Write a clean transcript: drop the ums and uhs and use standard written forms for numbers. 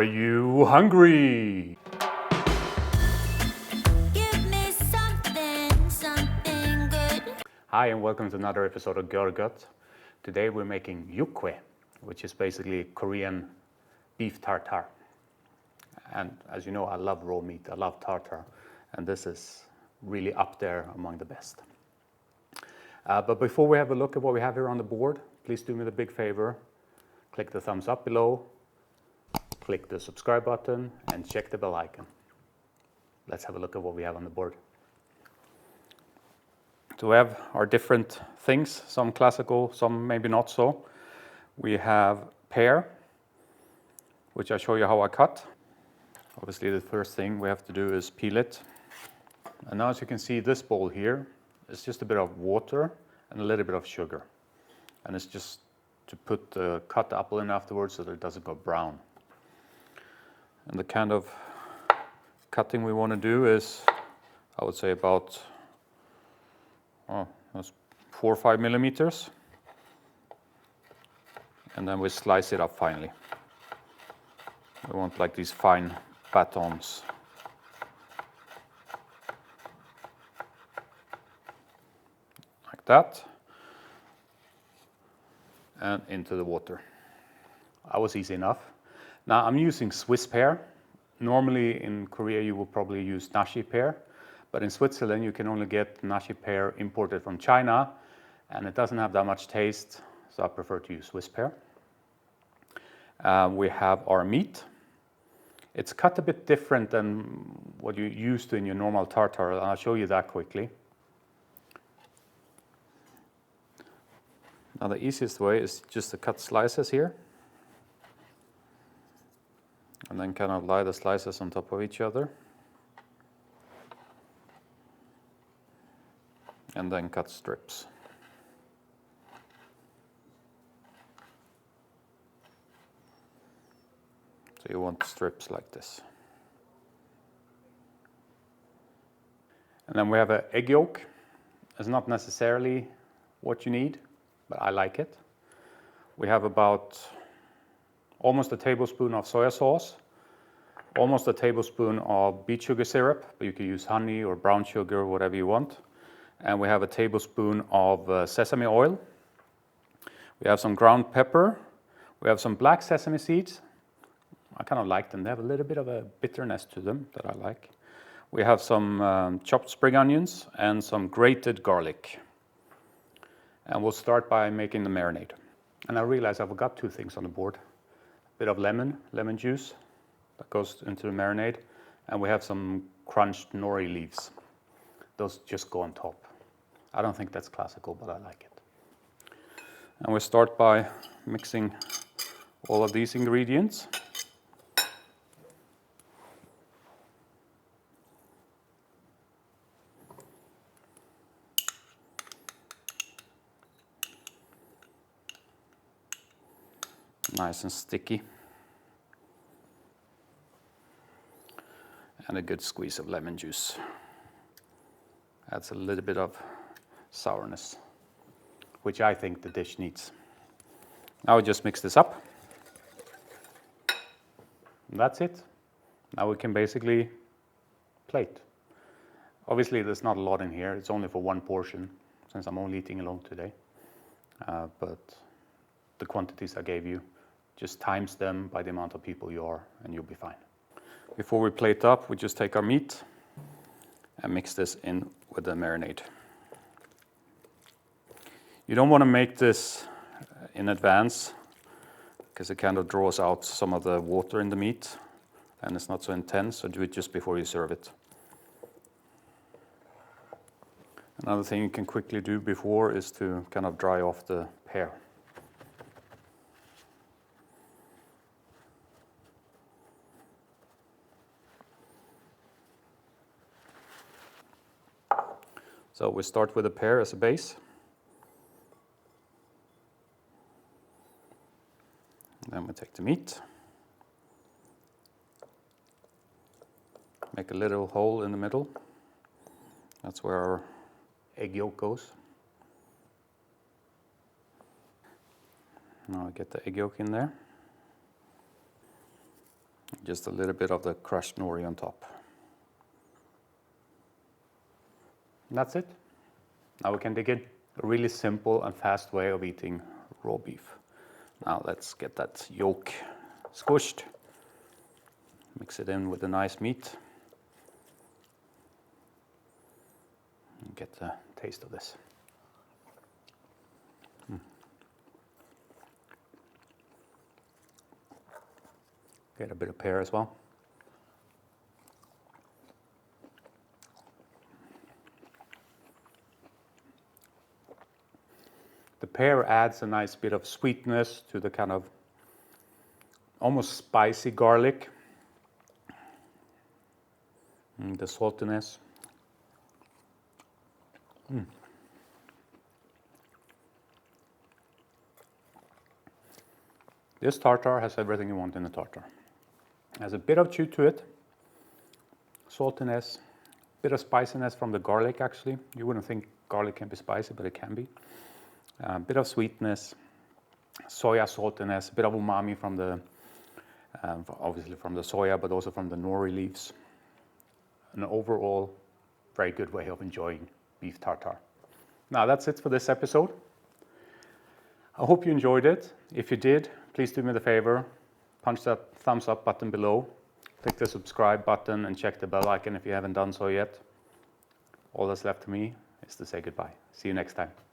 you hungry? Give me something good. Hi and welcome to another episode of Görgött. Today we're making Yukhoe, which is basically Korean beef tartare. And as you know, I love raw meat, I love tartare, and this is really up there among the best. But before we have a look at what we have here on the board, please do me the big favor, click the thumbs up below, click the subscribe button, and check the bell icon. Let's have a look at what we have on the board. So we have our different things, some classical, some maybe not so. We have pear, which I'll show you how I cut. Obviously the first thing we have to do is peel it. And now as you can see, this bowl here is just a bit of water and a little bit of sugar. And it's just to put the cut apple in afterwards so that it doesn't go brown. And the kind of cutting we want to do is, I would say about that's 4 or 5 millimeters. And then we slice it up finely. We want like these fine batons. Like that. And into the water. That was easy enough. Now I'm using Swiss pear. Normally in Korea you will probably use Nashua Pear, but in Switzerland you can only get Nashua Pear imported from China, and it doesn't have that much taste, so I prefer to use Swiss pear. We have our meat. It's cut a bit different than what you're used to in your normal tartare, and I'll show you that quickly. Now the easiest way is just to cut slices here. And then kind of lie the slices on top of each other. And then cut strips. So you want strips like this. And then we have an egg yolk. It's not necessarily what you need, but I like it. We have about almost a tablespoon of soy sauce, almost a tablespoon of beet sugar syrup, but you can use honey or brown sugar, whatever you want. And we have a tablespoon of sesame oil. We have some ground pepper. We have some black sesame seeds. I kind of like them. They have a little bit of a bitterness to them that I like. We have some chopped spring onions and some grated garlic. And we'll start by making the marinade. And I realize I forgot 2 things on the board. A bit of lemon juice that goes into the marinade. And we have some crunched nori leaves. Those just go on top. I don't think that's classical, but I like it. And we start by mixing all of these ingredients. Nice and sticky. And a good squeeze of lemon juice. Adds a little bit of sourness, which I think the dish needs. Now we just mix this up. And that's it. Now we can basically plate. Obviously there's not a lot in here. It's only for 1 portion, since I'm only eating alone today. But the quantities I gave you, just times them by the amount of people you are, and you'll be fine. Before we plate up, we just take our meat and mix this in with the marinade. You don't want to make this in advance because it kind of draws out some of the water in the meat and it's not so intense, so do it just before you serve it. Another thing you can quickly do before is to kind of dry off the pear. So we start with the pear as a base. Then we take the meat. Make a little hole in the middle. That's where our egg yolk goes. Now I get the egg yolk in there. Just a little bit of the crushed nori on top. And that's it. Now we can dig in. A really simple and fast way of eating raw beef. Now let's get that yolk squished. Mix it in with the nice meat. And get the taste of this. Get a bit of pear as well. The pear adds a nice bit of sweetness to the kind of almost spicy garlic. And the saltiness. This tartare has everything you want in a tartare. It has a bit of chew to it, saltiness, bit of spiciness from the garlic actually. You wouldn't think garlic can be spicy, but it can be. A bit of sweetness, soya saltiness, a bit of umami from the, obviously from the soya, but also from the nori leaves. An overall very good way of enjoying beef tartare. Now that's it for this episode. I hope you enjoyed it. If you did, please do me the favor, punch that thumbs up button below, click the subscribe button and check the bell icon if you haven't done so yet. All that's left to me is to say goodbye. See you next time.